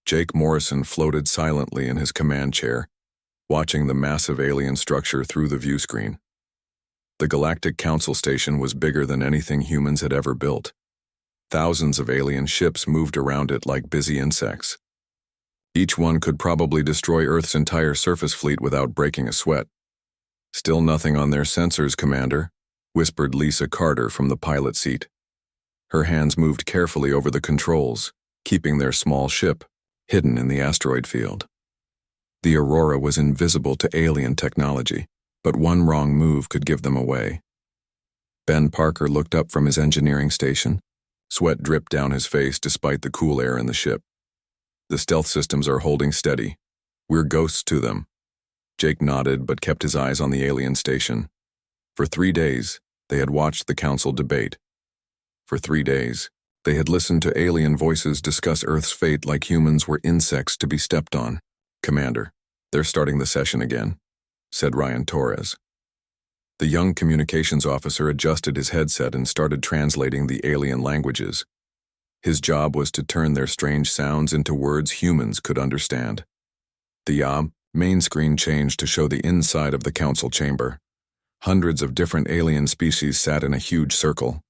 Jake Morrison floated silently in his command chair, watching the massive alien structure through the view screen. The Galactic Council Station was bigger than anything humans had ever built. Thousands of alien ships moved around it like busy insects. Each one could probably destroy Earth's entire surface fleet without breaking a sweat. "Still nothing on their sensors, Commander," whispered Lisa Carter from the pilot seat. Her hands moved carefully over the controls, keeping their small ship hidden in the asteroid field. The Aurora was invisible to alien technology, but one wrong move could give them away. Ben Parker looked up from his engineering station. Sweat dripped down his face despite the cool air in the ship. "The stealth systems are holding steady. We're ghosts to them." Jake nodded but kept his eyes on the alien station. For 3 days, they had watched the council debate. For 3 days, they had listened to alien voices discuss Earth's fate like humans were insects to be stepped on. "Commander, they're starting the session again," said Ryan Torres. The young communications officer adjusted his headset and started translating the alien languages. His job was to turn their strange sounds into words humans could understand. The main screen changed to show the inside of the council chamber. Hundreds of different alien species sat in a huge circle.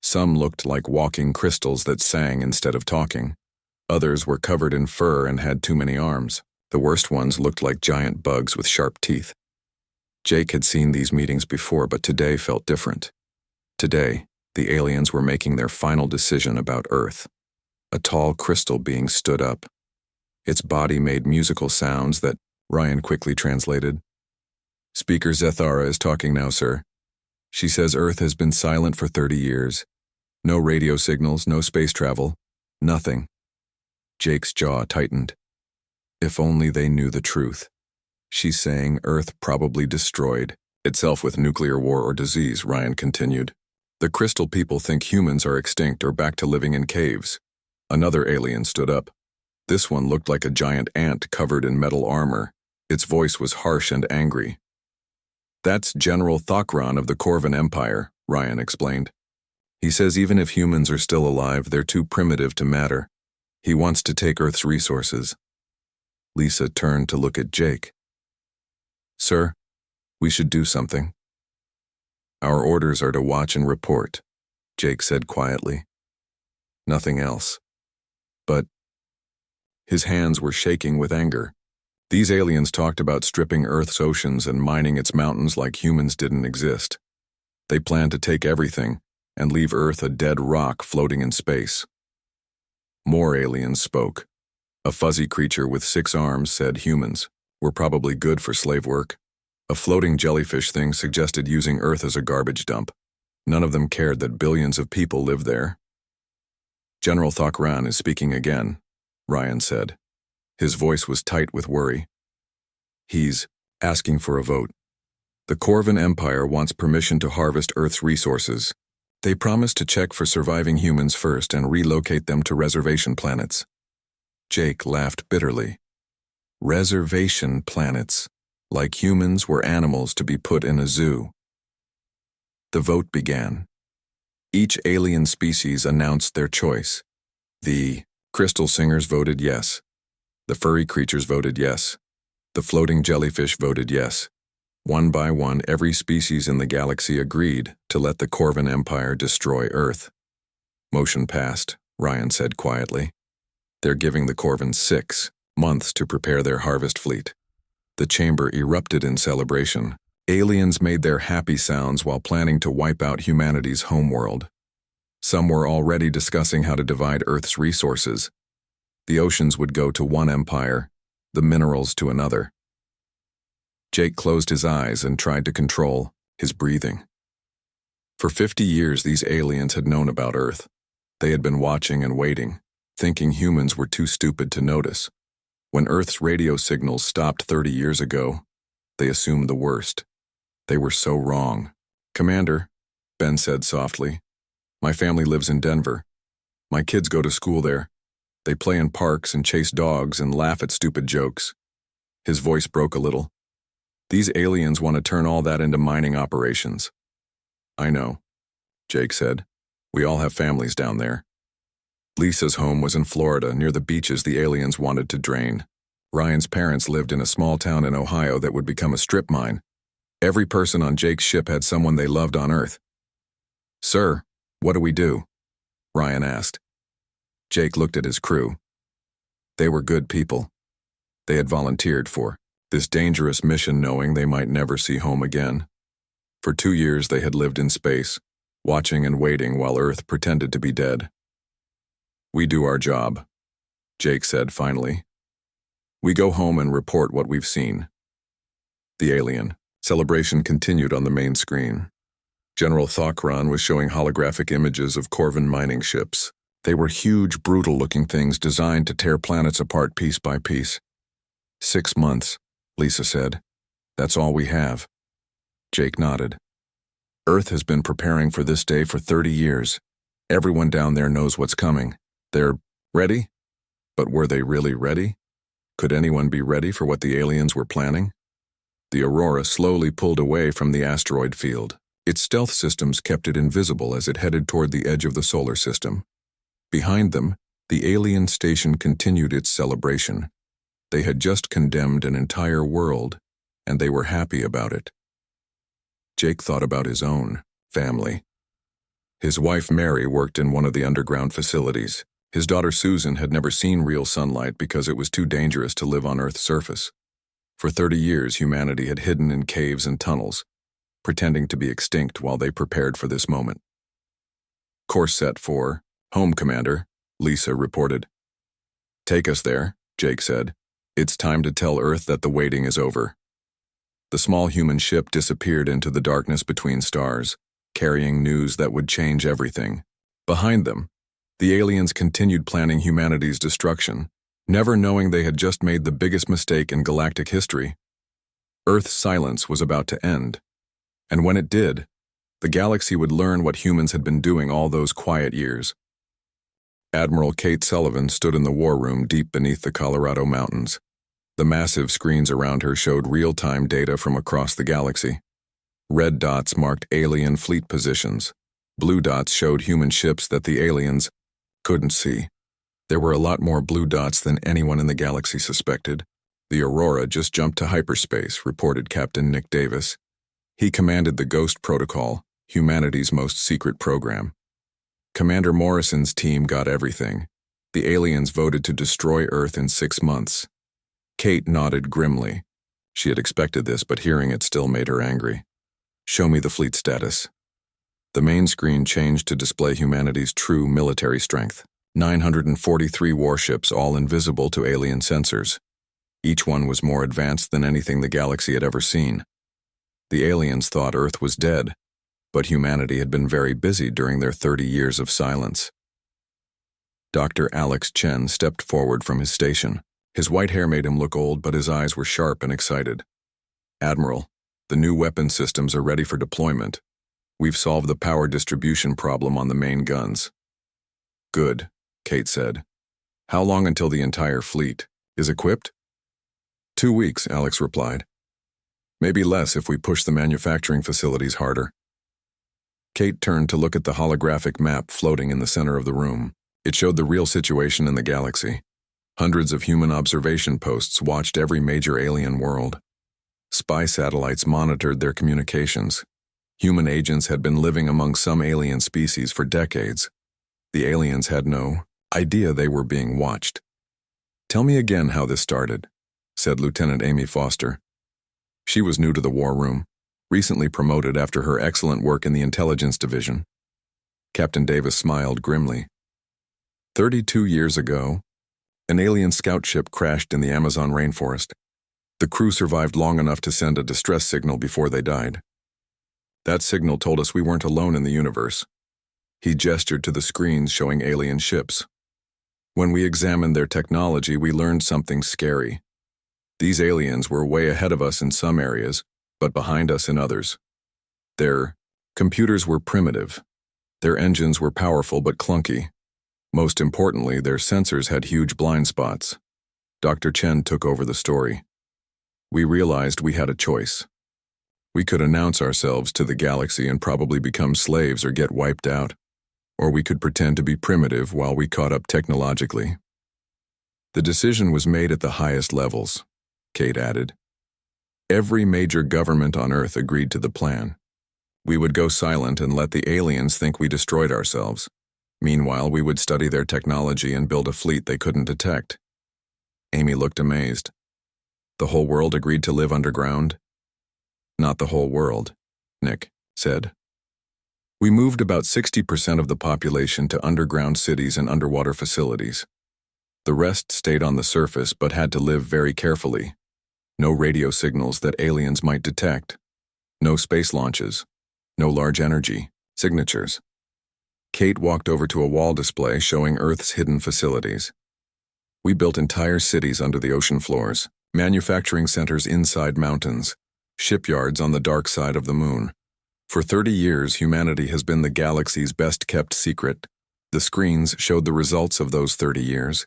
Some looked like walking crystals that sang instead of talking. Others were covered in fur and had too many arms. The worst ones looked like giant bugs with sharp teeth. Jake had seen these meetings before, but today felt different. Today, the aliens were making their final decision about Earth. A tall crystal being stood up. Its body made musical sounds that Ryan quickly translated. "Speaker Zethara is talking now, sir. She says Earth has been silent for 30 years. No radio signals, no space travel, nothing." Jake's jaw tightened. If only they knew the truth. "She's saying Earth probably destroyed itself with nuclear war or disease," Ryan continued. "The crystal people think humans are extinct or back to living in caves." Another alien stood up. This one looked like a giant ant covered in metal armor. Its voice was harsh and angry. "That's General Thokran of the Corvan Empire," Ryan explained. "He says even if humans are still alive, they're too primitive to matter. He wants to take Earth's resources." Lisa turned to look at Jake. "Sir, we should do something." "Our orders are to watch and report," Jake said quietly. "Nothing else." "But..." His hands were shaking with anger. These aliens talked about stripping Earth's oceans and mining its mountains like humans didn't exist. They planned to take everything and leave Earth a dead rock floating in space. More aliens spoke. A fuzzy creature with 6 arms said humans were probably good for slave work. A floating jellyfish thing suggested using Earth as a garbage dump. None of them cared that billions of people live there. "General Thokran is speaking again," Ryan said. His voice was tight with worry. "He's asking for a vote. The Corvan Empire wants permission to harvest Earth's resources. They promised to check for surviving humans first and relocate them to reservation planets." Jake laughed bitterly. Reservation planets, like humans were animals to be put in a zoo. The vote began. Each alien species announced their choice. The crystal singers voted yes. The furry creatures voted yes. The floating jellyfish voted yes. One by one, every species in the galaxy agreed to let the Corvan Empire destroy Earth. "Motion passed," Ryan said quietly. "They're giving the Corvans 6 months to prepare their harvest fleet." The chamber erupted in celebration. Aliens made their happy sounds while planning to wipe out humanity's homeworld. Some were already discussing how to divide Earth's resources. The oceans would go to one empire, the minerals to another. Jake closed his eyes and tried to control his breathing. For 50 years, these aliens had known about Earth. They had been watching and waiting, thinking humans were too stupid to notice. When Earth's radio signals stopped 30 years ago, they assumed the worst. They were so wrong. "Commander," Ben said softly, "my family lives in Denver. My kids go to school there. They play in parks and chase dogs and laugh at stupid jokes." His voice broke a little. "These aliens want to turn all that into mining operations." "I know," Jake said. "We all have families down there." Lisa's home was in Florida, near the beaches the aliens wanted to drain. Ryan's parents lived in a small town in Ohio that would become a strip mine. Every person on Jake's ship had someone they loved on Earth. "Sir, what do we do?" Ryan asked. Jake looked at his crew. They were good people. They had volunteered for this dangerous mission knowing they might never see home again. For 2 years they had lived in space, watching and waiting while Earth pretended to be dead. "We do our job," Jake said finally. "We go home and report what we've seen." The alien celebration continued on the main screen. General Thokran was showing holographic images of Corvin mining ships. They were huge, brutal-looking things designed to tear planets apart piece by piece. 6 months, Lisa said. "That's all we have." Jake nodded. "Earth has been preparing for this day for 30 years. Everyone down there knows what's coming. They're ready? But were they really ready? Could anyone be ready for what the aliens were planning?" The Aurora slowly pulled away from the asteroid field. Its stealth systems kept it invisible as it headed toward the edge of the solar system. Behind them, the alien station continued its celebration. They had just condemned an entire world, and they were happy about it. Jake thought about his own family. His wife Mary worked in one of the underground facilities. His daughter Susan had never seen real sunlight because it was too dangerous to live on Earth's surface. For 30 years, humanity had hidden in caves and tunnels, pretending to be extinct while they prepared for this moment. "Course set for home, Commander," Lisa reported. "Take us there," Jake said. "It's time to tell Earth that the waiting is over." The small human ship disappeared into the darkness between stars, carrying news that would change everything. Behind them, the aliens continued planning humanity's destruction, never knowing they had just made the biggest mistake in galactic history. Earth's silence was about to end, and when it did, the galaxy would learn what humans had been doing all those quiet years. Admiral Kate Sullivan stood in the war room deep beneath the Colorado mountains. The massive screens around her showed real-time data from across the galaxy. Red dots marked alien fleet positions. Blue dots showed human ships that the aliens couldn't see. There were a lot more blue dots than anyone in the galaxy suspected. "The Aurora just jumped to hyperspace," reported Captain Nick Davis. He commanded the Ghost Protocol, humanity's most secret program. Commander Morrison's team got everything. The aliens voted to destroy Earth in 6 months. Kate nodded grimly. She had expected this, but hearing it still made her angry. "Show me the fleet status." The main screen changed to display humanity's true military strength. 943 warships, all invisible to alien sensors. Each one was more advanced than anything the galaxy had ever seen. The aliens thought Earth was dead, but humanity had been very busy during their 30 years of silence. Dr. Alex Chen stepped forward from his station. His white hair made him look old, but his eyes were sharp and excited. "Admiral, the new weapon systems are ready for deployment. We've solved the power distribution problem on the main guns." "Good," Kate said. "How long until the entire fleet is equipped?" 2 weeks, Alex replied. "Maybe less if we push the manufacturing facilities harder." Kate turned to look at the holographic map floating in the center of the room. It showed the real situation in the galaxy. Hundreds of human observation posts watched every major alien world. Spy satellites monitored their communications. Human agents had been living among some alien species for decades. The aliens had no idea they were being watched. "Tell me again how this started," said Lieutenant Amy Foster. She was new to the war room, recently promoted after her excellent work in the intelligence division. Captain Davis smiled grimly. 32 years ago, an alien scout ship crashed in the Amazon rainforest. The crew survived long enough to send a distress signal before they died. That signal told us we weren't alone in the universe. He gestured to the screens showing alien ships. When we examined their technology, we learned something scary. These aliens were way ahead of us in some areas, but behind us in others. Their computers were primitive. Their engines were powerful but clunky. Most importantly, their sensors had huge blind spots. Dr. Chen took over the story. We realized we had a choice. We could announce ourselves to the galaxy and probably become slaves or get wiped out. Or we could pretend to be primitive while we caught up technologically. The decision was made at the highest levels, Kate added. Every major government on Earth agreed to the plan. We would go silent and let the aliens think we destroyed ourselves. Meanwhile, we would study their technology and build a fleet they couldn't detect. Amy looked amazed. The whole world agreed to live underground? Not the whole world, Nick said. We moved about 60% of the population to underground cities and underwater facilities. The rest stayed on the surface but had to live very carefully. No radio signals that aliens might detect. No space launches. No large energy signatures. Kate walked over to a wall display showing Earth's hidden facilities. We built entire cities under the ocean floors, manufacturing centers inside mountains, shipyards on the dark side of the moon. For 30 years, humanity has been the galaxy's best-kept secret. The screens showed the results of those 30 years.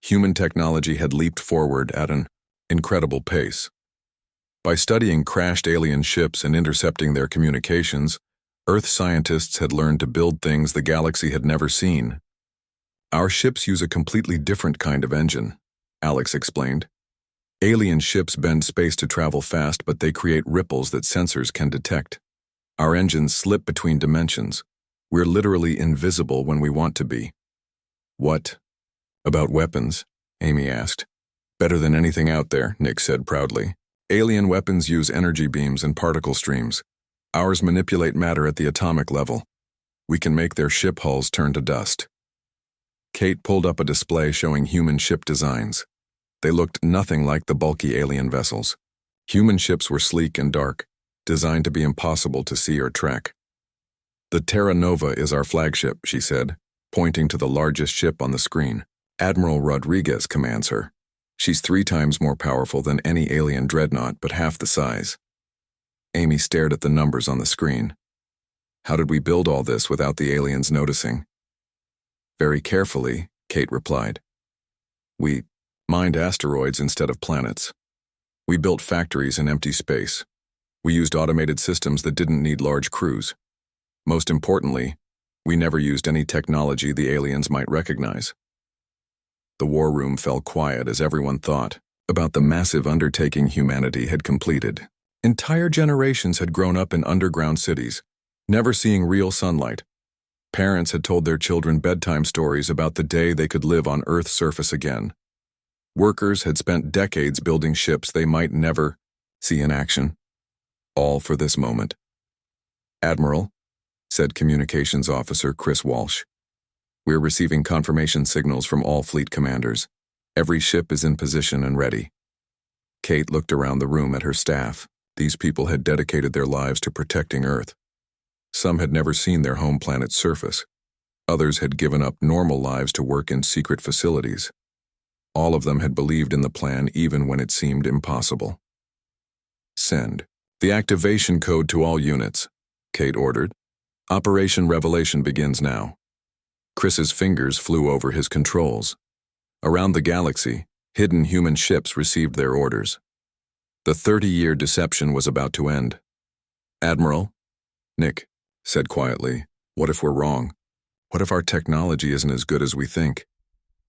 Human technology had leaped forward at an incredible pace. By studying crashed alien ships and intercepting their communications, Earth scientists had learned to build things the galaxy had never seen. Our ships use a completely different kind of engine, Alex explained. Alien ships bend space to travel fast, but they create ripples that sensors can detect. Our engines slip between dimensions. We're literally invisible when we want to be. What about weapons? Amy asked. Better than anything out there, Nick said proudly. Alien weapons use energy beams and particle streams. Ours manipulate matter at the atomic level. We can make their ship hulls turn to dust. Kate pulled up a display showing human ship designs. They looked nothing like the bulky alien vessels. Human ships were sleek and dark, designed to be impossible to see or track. The Terra Nova is our flagship, she said, pointing to the largest ship on the screen. Admiral Rodriguez commands her. She's 3 times more powerful than any alien dreadnought, but half the size. Amy stared at the numbers on the screen. How did we build all this without the aliens noticing? Very carefully, Kate replied. We mined asteroids instead of planets. We built factories in empty space. We used automated systems that didn't need large crews. Most importantly, we never used any technology the aliens might recognize. The war room fell quiet as everyone thought about the massive undertaking humanity had completed. Entire generations had grown up in underground cities, never seeing real sunlight. Parents had told their children bedtime stories about the day they could live on Earth's surface again. Workers had spent decades building ships they might never see in action. All for this moment. Admiral, said Communications Officer Chris Walsh, we're receiving confirmation signals from all fleet commanders. Every ship is in position and ready. Kate looked around the room at her staff. These people had dedicated their lives to protecting Earth. Some had never seen their home planet's surface. Others had given up normal lives to work in secret facilities. All of them had believed in the plan even when it seemed impossible. Send the activation code to all units, Kate ordered. Operation Revelation begins now. Chris's fingers flew over his controls. Around the galaxy, hidden human ships received their orders. The 30-year deception was about to end. Admiral, Nick said quietly, what if we're wrong? What if our technology isn't as good as we think?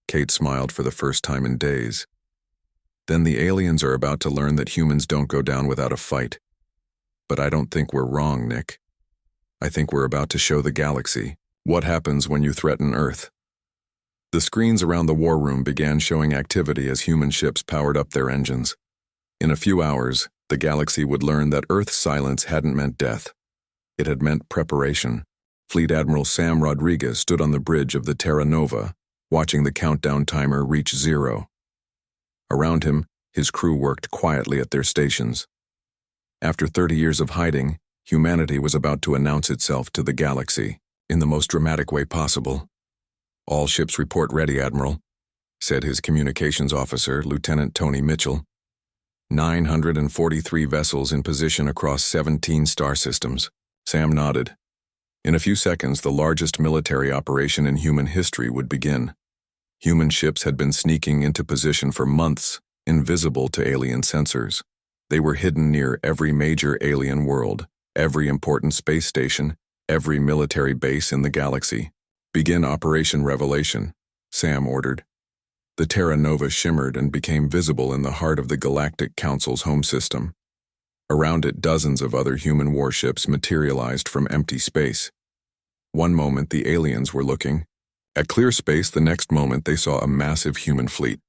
Kate smiled for the first time in days. Then the aliens are about to learn that humans don't go down without a fight. But I don't think we're wrong, Nick. I think we're about to show the galaxy what happens when you threaten Earth. The screens around the war room began showing activity as human ships powered up their engines. In a few hours, the galaxy would learn that Earth's silence hadn't meant death. It had meant preparation. Fleet Admiral Sam Rodriguez stood on the bridge of the Terra Nova, watching the countdown timer reach 0. Around him, his crew worked quietly at their stations. After 30 years of hiding, humanity was about to announce itself to the galaxy in the most dramatic way possible. All ships report ready, Admiral, said his communications officer, Lieutenant Tony Mitchell. 943 vessels in position across 17 star systems. Sam nodded. In a few seconds, the largest military operation in human history would begin. Human ships had been sneaking into position for months, invisible to alien sensors. They were hidden near every major alien world, every important space station, every military base in the galaxy. Begin Operation Revelation, Sam ordered. The Terra Nova shimmered and became visible in the heart of the Galactic Council's home system. Around it, dozens of other human warships materialized from empty space. One moment the aliens were looking at clear space, the next moment they saw a massive human fleet.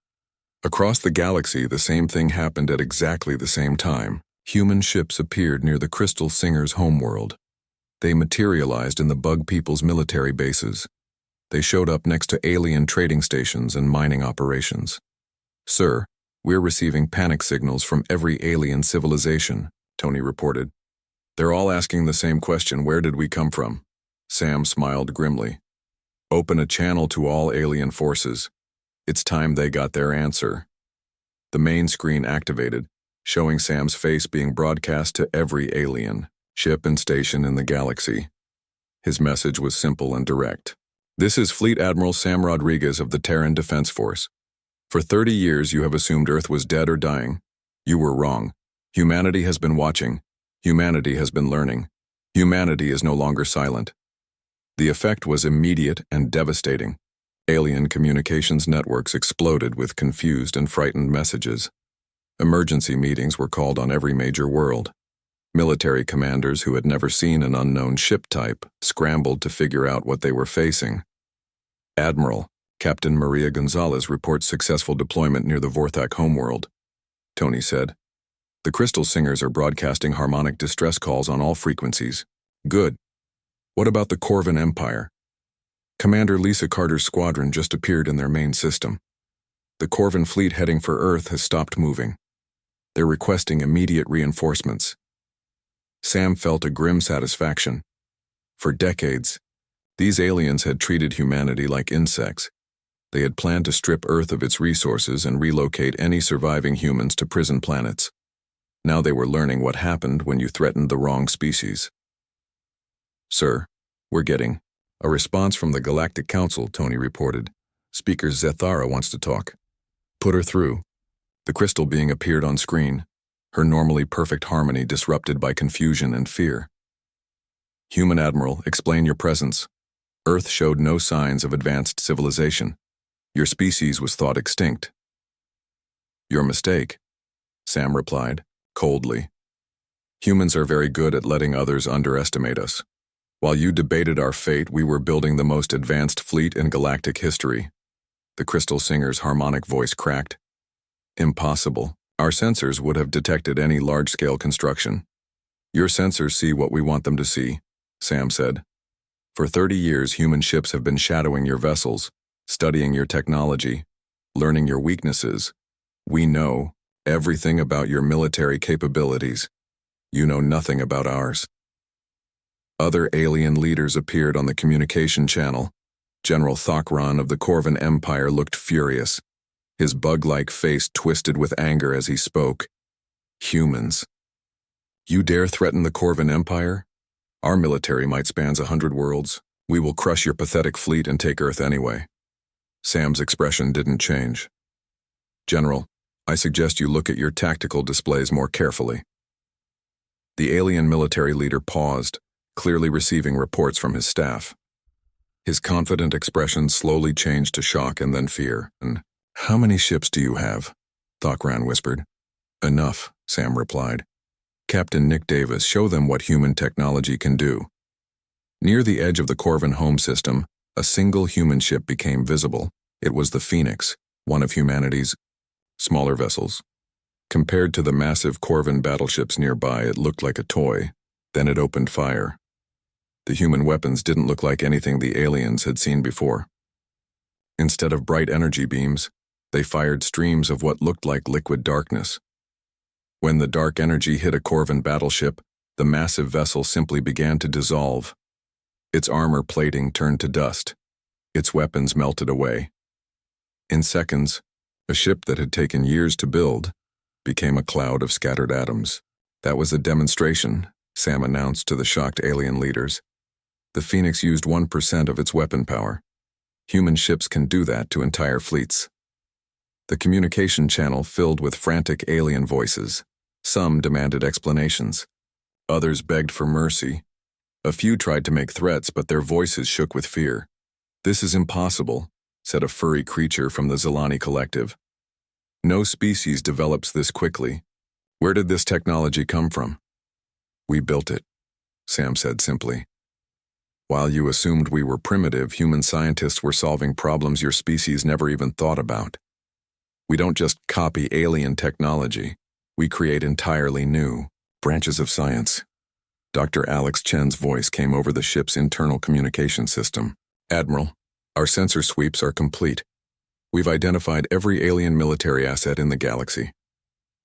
Across the galaxy, the same thing happened at exactly the same time. Human ships appeared near the Crystal Singer's homeworld. They materialized in the Bug People's military bases. They showed up next to alien trading stations and mining operations. "Sir, we're receiving panic signals from every alien civilization," Tony reported. "They're all asking the same question, where did we come from?" Sam smiled grimly. "Open a channel to all alien forces. It's time they got their answer." The main screen activated, showing Sam's face being broadcast to every alien ship and station in the galaxy. His message was simple and direct. "This is Fleet Admiral Sam Rodriguez of the Terran Defense Force. For 30 years you have assumed Earth was dead or dying. You were wrong. Humanity has been watching. Humanity has been learning. Humanity is no longer silent." The effect was immediate and devastating. Alien communications networks exploded with confused and frightened messages. Emergency meetings were called on every major world. Military commanders who had never seen an unknown ship type scrambled to figure out what they were facing. "Admiral, Captain Maria Gonzalez reports successful deployment near the Vorthak homeworld," Tony said. "The Crystal Singers are broadcasting harmonic distress calls on all frequencies." "Good. What about the Corvin Empire?" "Commander Lisa Carter's squadron just appeared in their main system. The Corvin fleet heading for Earth has stopped moving. They're requesting immediate reinforcements." Sam felt a grim satisfaction. For decades, these aliens had treated humanity like insects. They had planned to strip Earth of its resources and relocate any surviving humans to prison planets. Now they were learning what happened when you threatened the wrong species. "Sir, we're getting a response from the Galactic Council," Tony reported. "Speaker Zethara wants to talk." "Put her through." The crystal being appeared on screen, her normally perfect harmony disrupted by confusion and fear. "Human Admiral, explain your presence. Earth showed no signs of advanced civilization. Your species was thought extinct." "Your mistake," Sam replied, coldly. "Humans are very good at letting others underestimate us. While you debated our fate, we were building the most advanced fleet in galactic history." The Crystal Singer's harmonic voice cracked. "Impossible. Our sensors would have detected any large-scale construction." "Your sensors see what we want them to see," Sam said. "For 30 years, human ships have been shadowing your vessels, studying your technology, learning your weaknesses. We know everything about your military capabilities. You know nothing about ours." Other alien leaders appeared on the communication channel. General Thokran of the Corvin Empire looked furious. His bug-like face twisted with anger as he spoke. "Humans. You dare threaten the Corvin Empire? Our military might spans 100 worlds. We will crush your pathetic fleet and take Earth anyway." Sam's expression didn't change. "General, I suggest you look at your tactical displays more carefully." The alien military leader paused, clearly receiving reports from his staff. His confident expression slowly changed to shock and then fear. "How many ships do you have?" Thokran whispered. "Enough," Sam replied. "Captain Nick Davis, show them what human technology can do." Near the edge of the Corvin home system, a single human ship became visible. It was the Phoenix, one of humanity's smaller vessels. Compared to the massive Corvin battleships nearby, it looked like a toy. Then it opened fire. The human weapons didn't look like anything the aliens had seen before. Instead of bright energy beams, they fired streams of what looked like liquid darkness. When the dark energy hit a Corvin battleship, the massive vessel simply began to dissolve. Its armor plating turned to dust. Its weapons melted away. In seconds, a ship that had taken years to build became a cloud of scattered atoms. "That was a demonstration," Sam announced to the shocked alien leaders. "The Phoenix used 1% of its weapon power. Human ships can do that to entire fleets." The communication channel filled with frantic alien voices. Some demanded explanations. Others begged for mercy. A few tried to make threats, but their voices shook with fear. "This is impossible," said a furry creature from the Zelani collective. "No species develops this quickly. Where did this technology come from?" "We built it," Sam said simply. "While you assumed we were primitive, human scientists were solving problems your species never even thought about. We don't just copy alien technology. We create entirely new branches of science." Dr. Alex Chen's voice came over the ship's internal communication system. "Admiral, our sensor sweeps are complete. We've identified every alien military asset in the galaxy.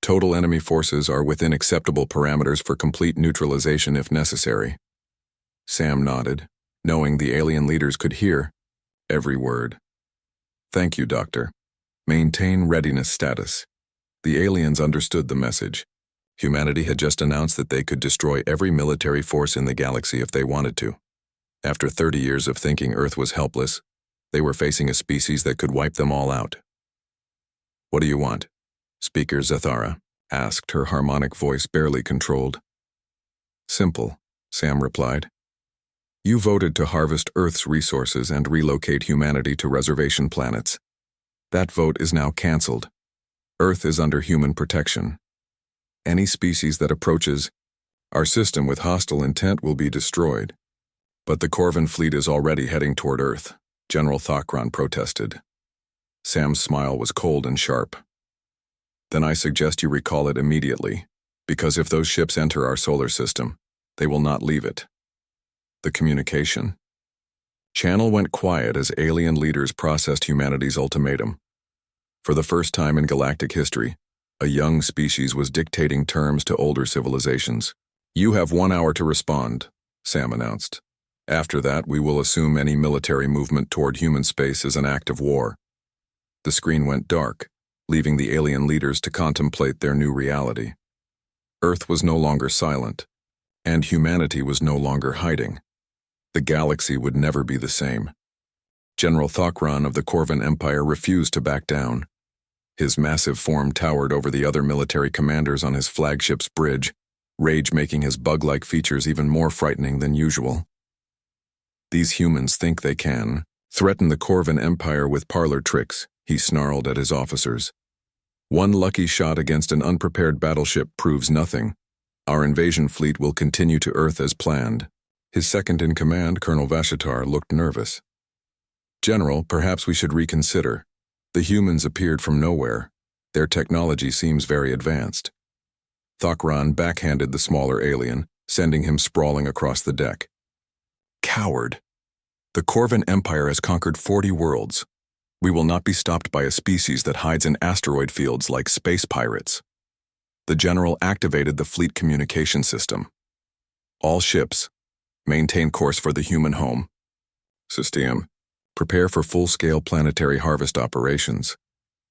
Total enemy forces are within acceptable parameters for complete neutralization if necessary." Sam nodded, knowing the alien leaders could hear every word. "Thank you, Doctor. Maintain readiness status." The aliens understood the message. Humanity had just announced that they could destroy every military force in the galaxy if they wanted to. After 30 years of thinking Earth was helpless, they were facing a species that could wipe them all out. "What do you want?" Speaker Zathara asked, her harmonic voice barely controlled. "Simple," Sam replied. "You voted to harvest Earth's resources and relocate humanity to reservation planets. That vote is now cancelled. Earth is under human protection. Any species that approaches our system with hostile intent will be destroyed. But the Corvin fleet is already heading toward Earth," General Thakran protested. Sam's smile was cold and sharp. "Then I suggest you recall it immediately, because if those ships enter our solar system, they will not leave it." The communication channel went quiet as alien leaders processed humanity's ultimatum. For the first time in galactic history, a young species was dictating terms to older civilizations. "You have 1 hour to respond," Sam announced. "After that, we will assume any military movement toward human space is an act of war." The screen went dark, leaving the alien leaders to contemplate their new reality. Earth was no longer silent, and humanity was no longer hiding. The galaxy would never be the same. General Thakran of the Corvin Empire refused to back down. His massive form towered over the other military commanders on his flagship's bridge, rage making his bug-like features even more frightening than usual. "These humans think they can threaten the Corvin Empire with parlor tricks," he snarled at his officers. "One lucky shot against an unprepared battleship proves nothing. Our invasion fleet will continue to Earth as planned." His second-in-command, Colonel Vashitar, looked nervous. "General, perhaps we should reconsider. The humans appeared from nowhere. Their technology seems very advanced." Thakran backhanded the smaller alien, sending him sprawling across the deck. "Coward! The Corvin Empire has conquered 40 worlds. We will not be stopped by a species that hides in asteroid fields like space pirates." The general activated the fleet communication system. "All ships, maintain course for the human home. System, prepare for full-scale planetary harvest operations.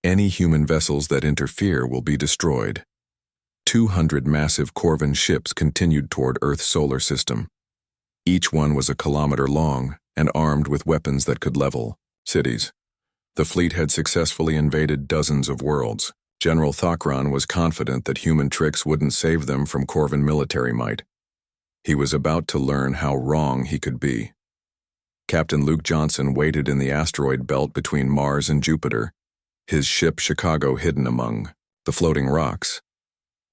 Any human vessels that interfere will be destroyed." 200 massive Corvin ships continued toward Earth's solar system. Each one was a kilometer long and armed with weapons that could level cities. The fleet had successfully invaded dozens of worlds. General Thakran was confident that human tricks wouldn't save them from Corvin military might. He was about to learn how wrong he could be. Captain Luke Johnson waited in the asteroid belt between Mars and Jupiter, his ship Chicago hidden among the floating rocks.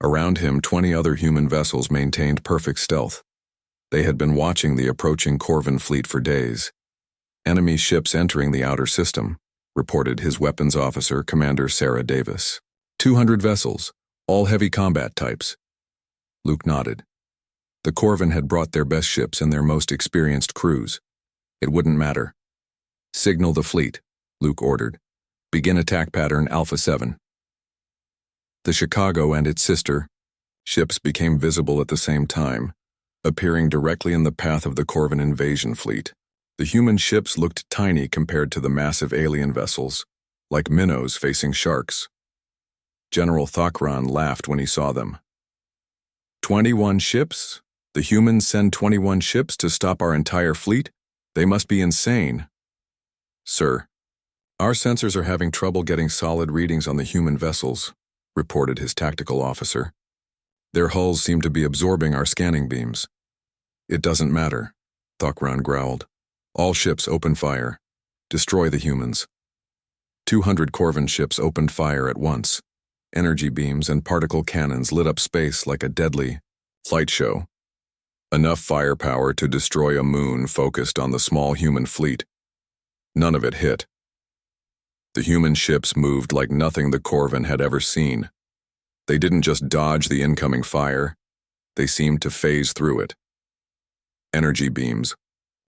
Around him, 20 other human vessels maintained perfect stealth. They had been watching the approaching Corvin fleet for days. "Enemy ships entering the outer system," reported his weapons officer, Commander Sarah Davis. 200 vessels, all heavy combat types." Luke nodded. The Corvin had brought their best ships and their most experienced crews. It wouldn't matter. "Signal the fleet," Luke ordered. "Begin attack pattern Alpha 7. The Chicago and its sister ships became visible at the same time, appearing directly in the path of the Corvin invasion fleet. The human ships looked tiny compared to the massive alien vessels, like minnows facing sharks. General Thakran laughed when he saw them. 21 ships? The humans send 21 ships to stop our entire fleet? They must be insane." "Sir, our sensors are having trouble getting solid readings on the human vessels," reported his tactical officer. "Their hulls seem to be absorbing our scanning beams." "It doesn't matter," Thakran growled. "All ships open fire. Destroy the humans. 200 Corvin ships opened fire at once. Energy beams and particle cannons lit up space like a deadly light show. Enough firepower to destroy a moon focused on the small human fleet. None of it hit. The human ships moved like nothing the Corvin had ever seen. They didn't just dodge the incoming fire, they seemed to phase through it. Energy beams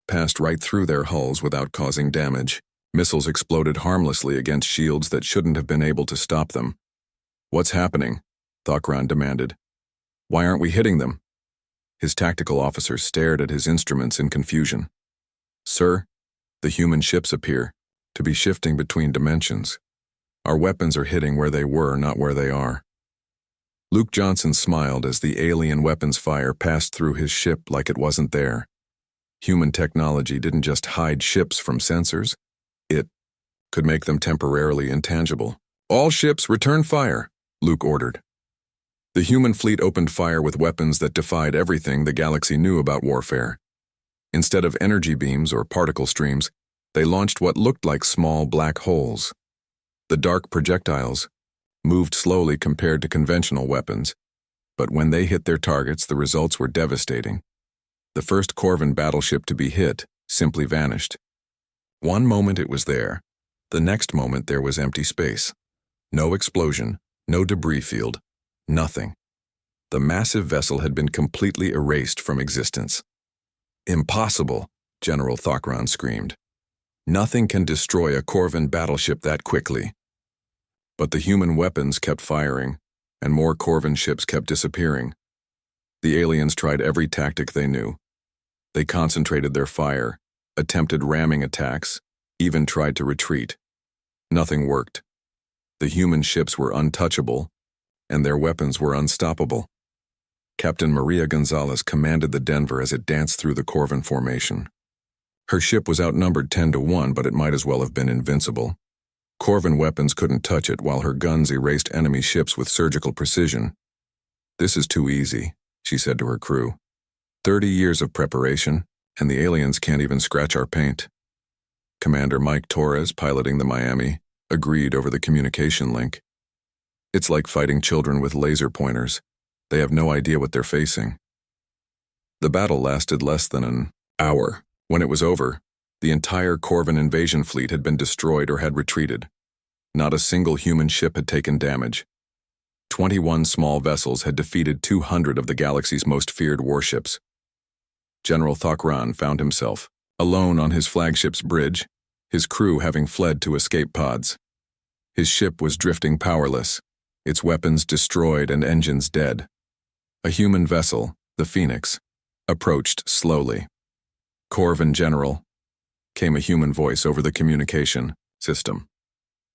passed right through their hulls without causing damage. Missiles exploded harmlessly against shields that shouldn't have been able to stop them. "What's happening?" Thokran demanded. "Why aren't we hitting them?" His tactical officer stared at his instruments in confusion. "Sir, the human ships appear to be shifting between dimensions. Our weapons are hitting where they were, not where they are." Luke Johnson smiled as the alien weapons fire passed through his ship like it wasn't there. Human technology didn't just hide ships from sensors, it could make them temporarily intangible. "All ships return fire," Luke ordered. The human fleet opened fire with weapons that defied everything the galaxy knew about warfare. Instead of energy beams or particle streams, they launched what looked like small black holes. The dark projectiles moved slowly compared to conventional weapons, but when they hit their targets, the results were devastating. The first Corvin battleship to be hit simply vanished. One moment it was there, the next moment there was empty space. No explosion, no debris field, nothing. The massive vessel had been completely erased from existence. "Impossible," General Thokran screamed. "Nothing can destroy a Corvin battleship that quickly." But the human weapons kept firing, and more Corvin ships kept disappearing. The aliens tried every tactic they knew. They concentrated their fire, attempted ramming attacks, even tried to retreat. Nothing worked. The human ships were untouchable, and their weapons were unstoppable. Captain Maria Gonzalez commanded the Denver as it danced through the Corvin formation. Her ship was outnumbered 10-1, but it might as well have been invincible. Corvin weapons couldn't touch it, while her guns erased enemy ships with surgical precision. "This is too easy," she said to her crew. 30 years of preparation, and the aliens can't even scratch our paint." Commander Mike Torres, piloting the Miami, agreed over the communication link. "It's like fighting children with laser pointers. They have no idea what they're facing." The battle lasted less than an hour. When it was over, the entire Corvin invasion fleet had been destroyed or had retreated. Not a single human ship had taken damage. 21 small vessels had defeated 200 of the galaxy's most feared warships. General Thokran found himself alone on his flagship's bridge, his crew having fled to escape pods. His ship was drifting powerless, its weapons destroyed and engines dead. A human vessel, the Phoenix, approached slowly. "Corvin General," came a human voice over the communication system.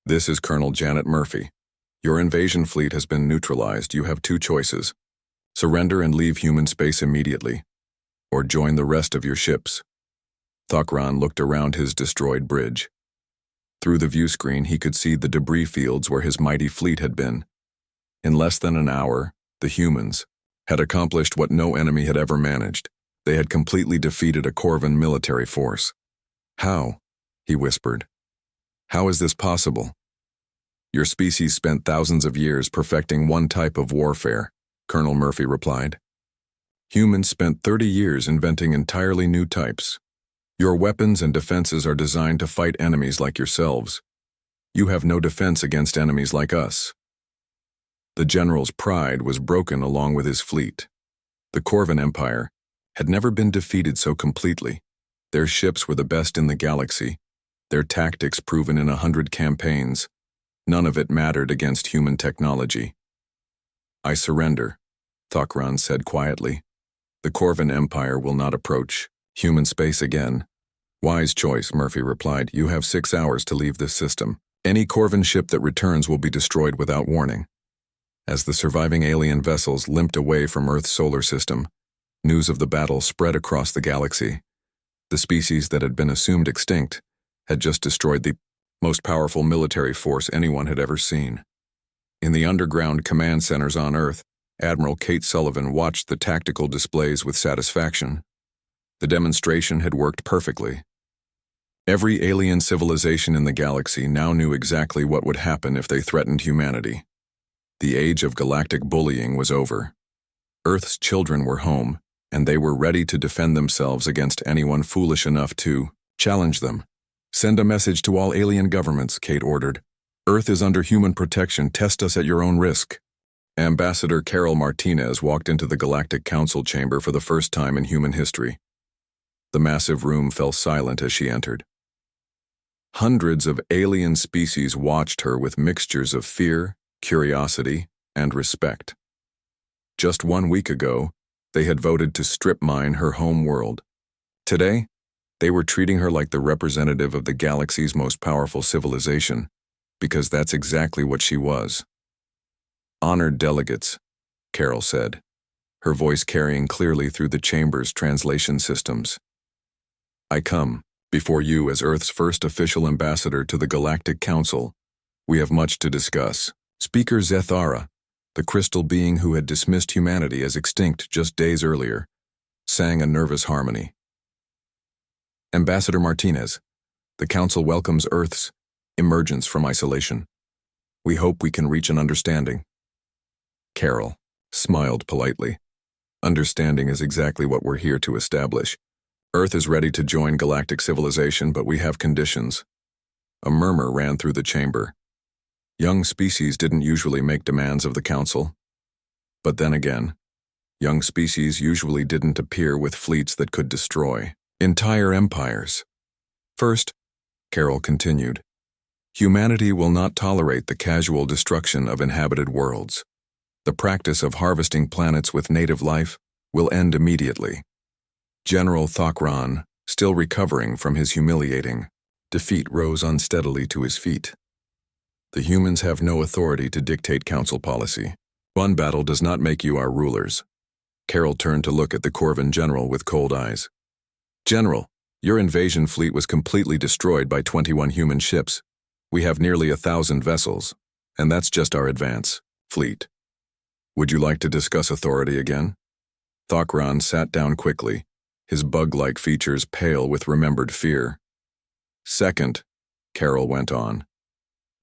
"This is Colonel Janet Murphy. Your invasion fleet has been neutralized. You have two choices. Surrender and leave human space immediately, or join the rest of your ships." Thokran looked around his destroyed bridge. Through the view screen, he could see the debris fields where his mighty fleet had been. In less than an hour, the humans had accomplished what no enemy had ever managed. They had completely defeated a Corvin military force. "How?" he whispered. "How is this possible?" "Your species spent thousands of years perfecting one type of warfare," Colonel Murphy replied. "Humans spent 30 years inventing entirely new types. Your weapons and defenses are designed to fight enemies like yourselves. You have no defense against enemies like us." The general's pride was broken along with his fleet. The Corvin Empire had never been defeated so completely. Their ships were the best in the galaxy, their tactics proven in 100 campaigns. None of it mattered against human technology. "I surrender," Thokran said quietly. "The Corvin Empire will not approach human space again." "Wise choice," Murphy replied. "You have 6 hours to leave this system. Any Corvin ship that returns will be destroyed without warning." As the surviving alien vessels limped away from Earth's solar system, news of the battle spread across the galaxy. The species that had been assumed extinct had just destroyed the most powerful military force anyone had ever seen. In the underground command centers on Earth, Admiral Kate Sullivan watched the tactical displays with satisfaction. The demonstration had worked perfectly. Every alien civilization in the galaxy now knew exactly what would happen if they threatened humanity. The age of galactic bullying was over. Earth's children were home, and they were ready to defend themselves against anyone foolish enough to challenge them. "Send a message to all alien governments," Kate ordered. "Earth is under human protection. Test us at your own risk." Ambassador Carol Martinez walked into the Galactic Council chamber for the first time in human history. The massive room fell silent as she entered. Hundreds of alien species watched her with mixtures of fear, curiosity, and respect. Just 1 week ago, they had voted to strip mine her home world. Today, they were treating her like the representative of the galaxy's most powerful civilization, because that's exactly what she was. "Honored delegates," Carol said, her voice carrying clearly through the chamber's translation systems. "I come before you as Earth's first official ambassador to the Galactic Council. We have much to discuss." Speaker Zethara, the crystal being who had dismissed humanity as extinct just days earlier, sang a nervous harmony. "Ambassador Martinez, the Council welcomes Earth's emergence from isolation. We hope we can reach an understanding." Carol smiled politely. "Understanding is exactly what we're here to establish. Earth is ready to join galactic civilization, but we have conditions." A murmur ran through the chamber. Young species didn't usually make demands of the Council. But then again, young species usually didn't appear with fleets that could destroy entire empires. "First," Carol continued, "humanity will not tolerate the casual destruction of inhabited worlds. The practice of harvesting planets with native life will end immediately." General Thokran, still recovering from his humiliating defeat, rose unsteadily to his feet. "The humans have no authority to dictate Council policy. One battle does not make you our rulers." Carol turned to look at the Corvan general with cold eyes. "General, your invasion fleet was completely destroyed by 21 human ships. We have nearly 1,000 vessels, and that's just our advance fleet. Would you like to discuss authority again?" Thokran sat down quickly, his bug-like features pale with remembered fear. "Second," Carol went on,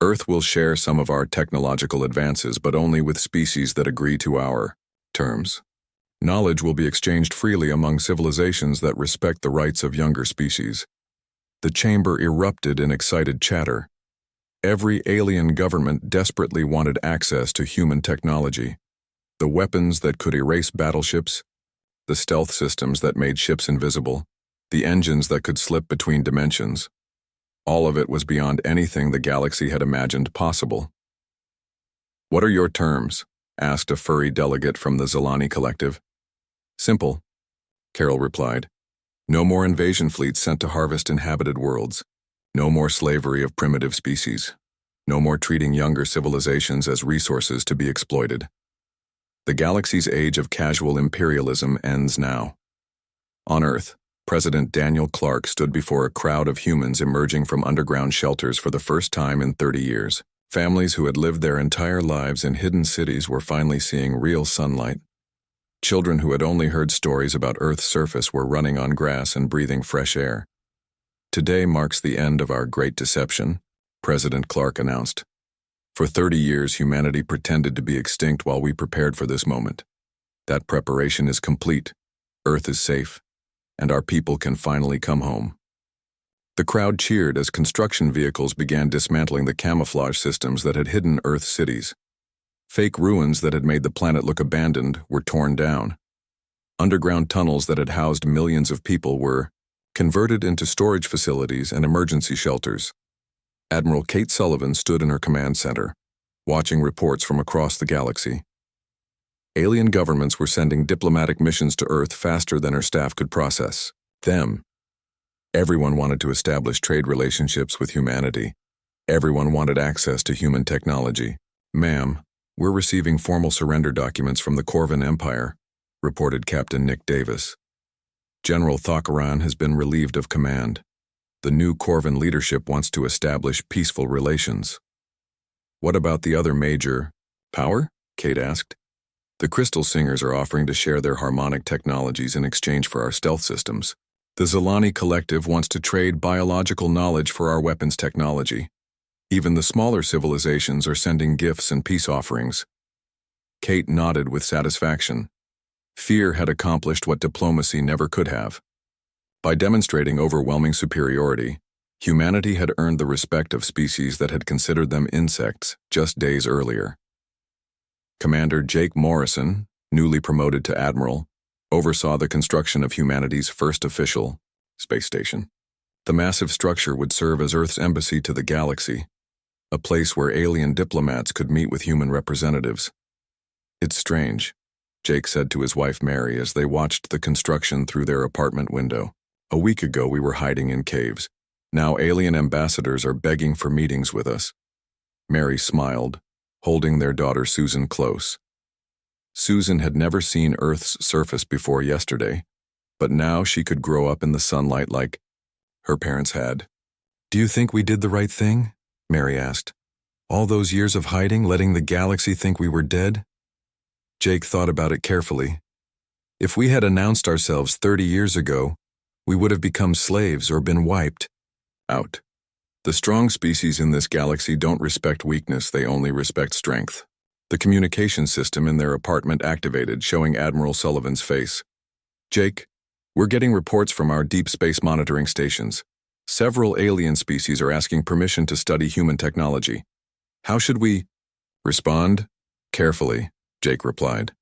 "Earth will share some of our technological advances, but only with species that agree to our terms. Knowledge will be exchanged freely among civilizations that respect the rights of younger species." The chamber erupted in excited chatter. Every alien government desperately wanted access to human technology. The weapons that could erase battleships, the stealth systems that made ships invisible, the engines that could slip between dimensions. All of it was beyond anything the galaxy had imagined possible. "What are your terms?" asked a furry delegate from the Zilani Collective. "Simple," Carol replied. "No more invasion fleets sent to harvest inhabited worlds. No more slavery of primitive species. No more treating younger civilizations as resources to be exploited. The galaxy's age of casual imperialism ends now." On Earth, President Daniel Clark stood before a crowd of humans emerging from underground shelters for the first time in 30 years. Families who had lived their entire lives in hidden cities were finally seeing real sunlight. Children who had only heard stories about Earth's surface were running on grass and breathing fresh air. "Today marks the end of our great deception," President Clark announced. "For 30 years, humanity pretended to be extinct while we prepared for this moment. That preparation is complete. Earth is safe, and our people can finally come home." The crowd cheered as construction vehicles began dismantling the camouflage systems that had hidden Earth's cities. Fake ruins that had made the planet look abandoned were torn down. Underground tunnels that had housed millions of people were converted into storage facilities and emergency shelters. Admiral Kate Sullivan stood in her command center, watching reports from across the galaxy. Alien governments were sending diplomatic missions to Earth faster than her staff could process them. Everyone wanted to establish trade relationships with humanity. Everyone wanted access to human technology. "Ma'am, we're receiving formal surrender documents from the Corvan Empire," reported Captain Nick Davis. "General Thokran has been relieved of command. The new Corvan leadership wants to establish peaceful relations." "What about the other major power?" Kate asked. "The Crystal Singers are offering to share their harmonic technologies in exchange for our stealth systems." The Zilani Collective wants to trade biological knowledge for our weapons technology. Even the smaller civilizations are sending gifts and peace offerings. Kate nodded with satisfaction. Fear had accomplished what diplomacy never could have. By demonstrating overwhelming superiority, humanity had earned the respect of species that had considered them insects just days earlier. Commander Jake Morrison, newly promoted to admiral, oversaw the construction of humanity's first official space station. The massive structure would serve as Earth's embassy to the galaxy, a place where alien diplomats could meet with human representatives. "It's strange," Jake said to his wife Mary as they watched the construction through their apartment window. "A week ago we were hiding in caves. Now alien ambassadors are begging for meetings with us." Mary smiled, holding their daughter Susan close. Susan had never seen Earth's surface before yesterday, but now she could grow up in the sunlight like her parents had. "Do you think we did the right thing?" Mary asked. "All those years of hiding, letting the galaxy think we were dead?" Jake thought about it carefully. If we had announced ourselves 30 years ago, we would have become slaves or been wiped out. The strong species in this galaxy don't respect weakness, they only respect strength. The communication system in their apartment activated, showing Admiral Sullivan's face. "Jake, we're getting reports from our deep space monitoring stations. Several alien species are asking permission to study human technology. How should we respond?" "Carefully," Jake replied.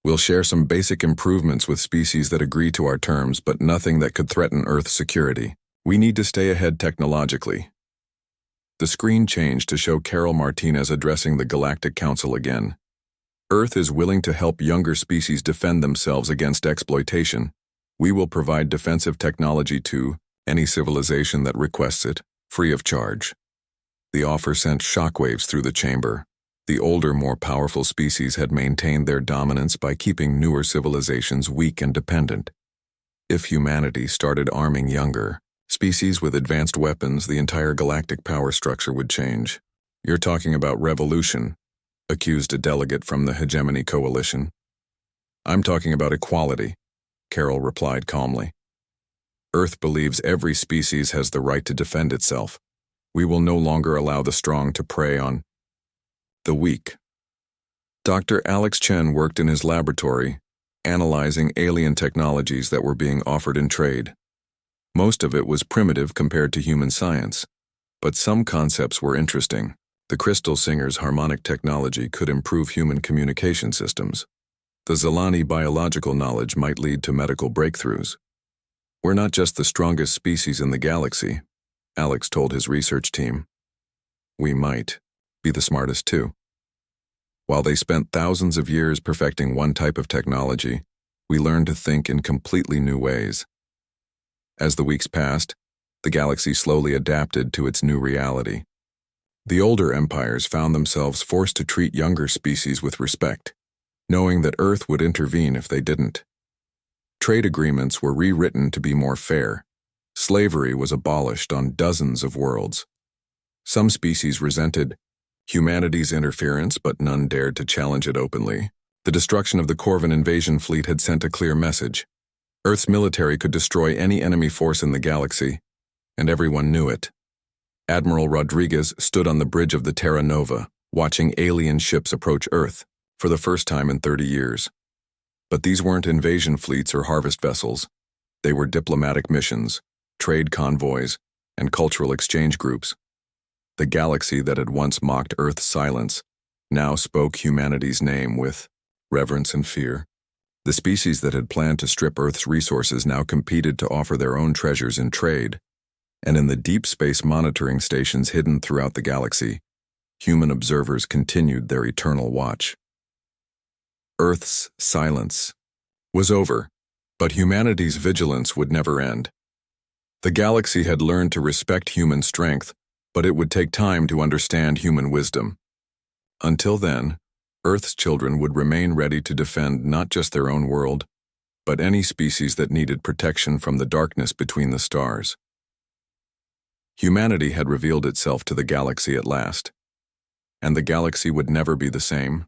"We'll share some basic improvements with species that agree to our terms, but nothing that could threaten Earth's security. We need to stay ahead technologically." The screen changed to show Carol Martinez addressing the Galactic Council again. "Earth is willing to help younger species defend themselves against exploitation. We will provide defensive technology to any civilization that requests it, free of charge." The offer sent shockwaves through the chamber. The older, more powerful species had maintained their dominance by keeping newer civilizations weak and dependent. If humanity started arming younger species with advanced weapons, the entire galactic power structure would change. "You're talking about revolution," accused a delegate from the Hegemony Coalition. "I'm talking about equality," Carol replied calmly. "Earth believes every species has the right to defend itself. We will no longer allow the strong to prey on the weak." Dr. Alex Chen worked in his laboratory, analyzing alien technologies that were being offered in trade. Most of it was primitive compared to human science, but some concepts were interesting. The Crystal Singer's harmonic technology could improve human communication systems. The Zilani biological knowledge might lead to medical breakthroughs. "We're not just the strongest species in the galaxy," Alex told his research team. "We might be the smartest too." While they spent thousands of years perfecting one type of technology, we learned to think in completely new ways. As the weeks passed, the galaxy slowly adapted to its new reality. The older empires found themselves forced to treat younger species with respect, knowing that Earth would intervene if they didn't. Trade agreements were rewritten to be more fair. Slavery was abolished on dozens of worlds. Some species resented humanity's interference, but none dared to challenge it openly. The destruction of the Corvan invasion fleet had sent a clear message. Earth's military could destroy any enemy force in the galaxy, and everyone knew it. Admiral Rodriguez stood on the bridge of the Terra Nova, watching alien ships approach Earth for the first time in 30 years. But these weren't invasion fleets or harvest vessels. They were diplomatic missions, trade convoys, and cultural exchange groups. The galaxy that had once mocked Earth's silence now spoke humanity's name with reverence and fear. The species that had planned to strip Earth's resources now competed to offer their own treasures in trade, and in the deep space monitoring stations hidden throughout the galaxy, human observers continued their eternal watch. Earth's silence was over, but humanity's vigilance would never end. The galaxy had learned to respect human strength, but it would take time to understand human wisdom. Until then, Earth's children would remain ready to defend not just their own world, but any species that needed protection from the darkness between the stars. Humanity had revealed itself to the galaxy at last, and the galaxy would never be the same.